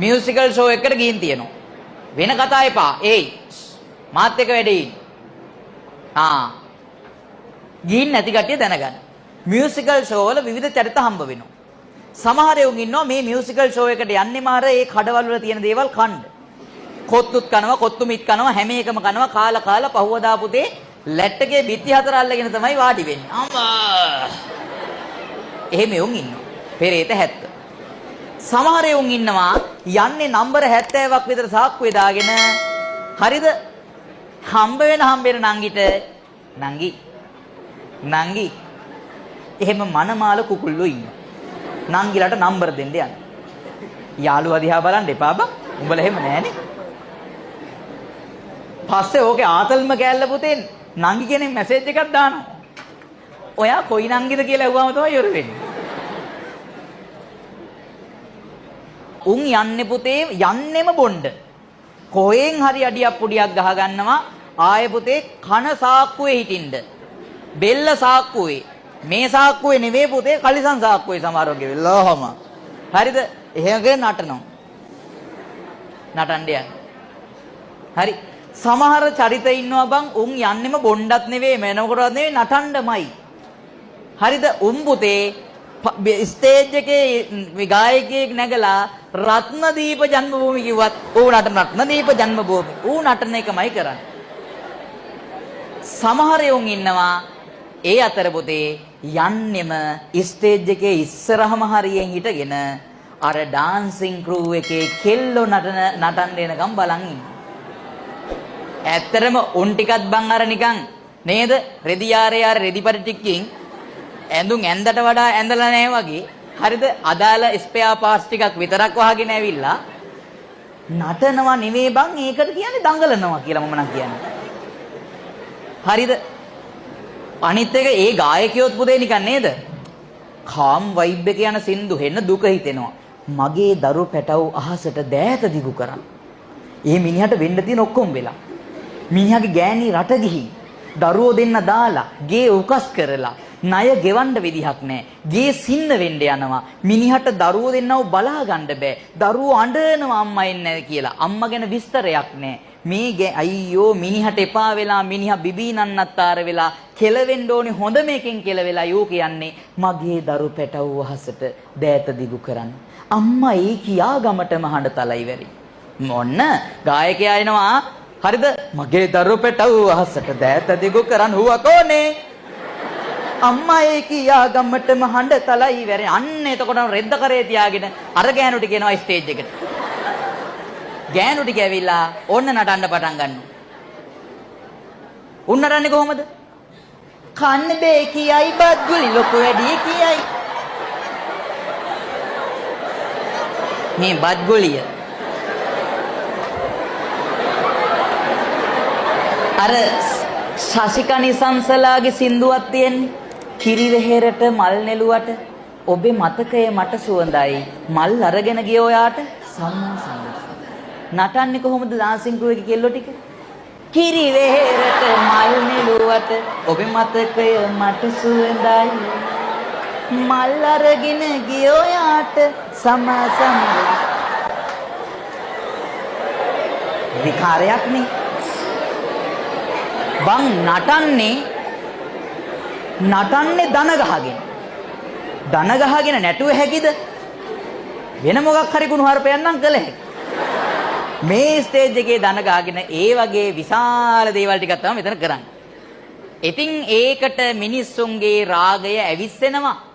Musical show එකකට ගිහින් තියෙනවා. වෙන කතා එපා. ඒයි මාත් එක වැඩේ. ගිහින් නැති කට්ටිය දැනගන්න. මියුසිකල් ෂෝ වල විවිධ චරිත හම්බ වෙනවා. සමහර යෝග ඉන්නවා මේ මියුසිකල් ෂෝ එකට යන්නේ මාර ඒ කඩවල වල තියෙන දේවල් කන්න. කොත්තුත් කනවා, කොත්තු මිත් කනවා, හැම එකම කනවා, කාලා පහුවදා පුතේ ලැට්ටකේ බිත්ති හතර අල්ලගෙන තමයි වාඩි වෙන්නේ. අම්මා. එහෙම යෝග ඉන්නවා. පෙරේත 70. සමහර යෝග ඉන්නවා යන්නේ නම්බර 70ක් විතර සාක්කුවේ දාගෙන හරිද? හම්බ වෙන නංගිට නංගි එහෙම මනමාල කුකුල්ලෝ ඉන්නවා. නංගිලට නම්බර දෙන්න යන්නේ. යාළුවා දිහා බලන්න එපා බං. උඹලා එහෙම නෑනේ. පස්සේ ඕකේ ආතල්ම කෑල්ල පුතේ නංගි කෙනෙක් මැසේජ් එකක් දානවා. ඔයා කොයි නංගිද කියලා ඇහුවාම තමයි යොර වෙන්නේ. උන් යන්නේ පුතේ යන්නෙම බොණ්ඩ. කොහෙන් හරි අඩියක් පුඩියක් ගහ ගන්නවා. ආයේ පුතේ කන සාක්කුවේ හිටින්න. බෙල්ල සාක්කුවේ. මේ සාක්කුවේ නෙවෙයි පුතේ කලිසම් සාක්කුවේ සමහරවගේ වෙලාවම. හරිද? එහෙමගේ නටනවා. නටන්න යන්න. හරි. සමහර චරිත ඉන්නවා බං උන් යන්නෙම බොණ්ඩත් නෙවෙයි මනකොටවත් නෙවෙයි නටන්නමයි. හරිද? උන් පුතේ ස්ටේජ් එකේ ගායකයෙක් නැගලා රත්නදීප ජන්මභූමි කිව්වත් ඌ නටන රත්නදීප ජන්මභූමි ඌ නටන එකමයි කරන්නේ. සමහර යෝන් ඉන්නවා ඒ අතර පුතේ යන්නෙම ස්ටේජ් එකේ ඉස්සරහම හරියෙන් හිටගෙන අර ඩාන්සින් ක්‍රූ එකේ කෙල්ලෝ නටන්න එනකම් බලන් ඉන්න. ඇත්තටම උන් ටිකත් බං අර නිකන් නේද? රෙදියාරේ අර රෙදිපටි ටිකකින් ඇඳුම් ඇඳට වඩා ඇඳලා නැහැ වගේ. හරිද? අදාළ ස්පෙයා පාර්ට්ස් ටිකක් විතරක් වහගෙන ඇවිල්ලා නටනවා නෙවෙයි බං ඒකට කියන්නේ දඟලනවා කියලා මම නම් කියන්නේ. හරිද? අනිත් එක ඒ ගායකයොත් පුතේ නිකන් නේද? කාම් වයිබ් එක යන සින්දු හෙන්න දුක හිතෙනවා. මගේ දරු පැටව අහසට දෑත දිගු කරන්. ඒ මිනිහට වෙන්න තියෙන ඔක්කොම වෙලා. මිනිහාගේ ගෑණි රට ගිහින් දරුවෝ දෙන්න දාලා ගේ උකස් කරලා ණය ගෙවන්න විදිහක් නැහැ. ගේ සින්න වෙන්න යනවා. මිනිහට දරුවෝ දෙන්නව බලා ගන්න බෑ. දරුවෝ අඬනවා අම්මා එන්නේ කියලා. අම්මා ගැන විස්තරයක් නැහැ. මේ අයියෝ මිනිහට එපා වෙලා මිනිහා බිබී නන්නත්තර වෙලා කෙලවෙන්න ඕනේ හොඳ මේකෙන් කෙලවෙලා යෝ කියන්නේ මගේ දරු පැටව වහසට දෑත දිගු කරන්න. අම්මා ඒ කියා ගමටම හඬ තලයි වෙරි. මොන්න ගායකයා එනවා. හරිද? මගේ දරු පැටව වහසට දෑත දිගු කරන්න හුව කොනේ. අම්මා ඒ කියා ගමටම හඬ තලයි වෙරි. අන්න එතකොට රෙද්ද කරේ තියාගෙන අර ගෑනුට කියනවා ස්ටේජ් එකට. ගෑනු ටික ඇවිල්ලා ඕන්න නටන්න පටන් ගන්නවා. උන් නටන්නේ කොහමද? කන්න බෑ කියයි බත් ගුලි ලොකු වැඩි කියයි. මේ බත් ගුලිය අර ශශිකනිසංසලාගේ සින්දුවක් තියෙන්නේ. කිරි වෙහෙරට මල් නෙළුවට ඔබේ මතකය මට සුවඳයි. මල් අරගෙන ගිය ඔයාට සම්මා නටන්නේ කොහොමද ඩාන්සින් ක්‍රූ එකේ කෙල්ලෝ ටික? කිරි වෙහෙරට මල් නෙළුවට ඔබේ මතකය මට සුවඳයි. මල් අරගෙන ගියෝ යාට සමසම විකාරයක් නේ. බං නටන්නේ දන ගහගෙන. දන ගහගෙන නැටුව හැකිද? වෙන මොකක් හරි කුණු හarpයක් නම් කළ හැකියි. මේ ස්ටේජ් එකේ දන ගහගෙන ඒ වගේ විශාල දේවල් ටිකක් තමයි මෙතන කරන්නේ. ඉතින් ඒකට මිනිස්සුන්ගේ රාගය ඇවිස්සෙනවා.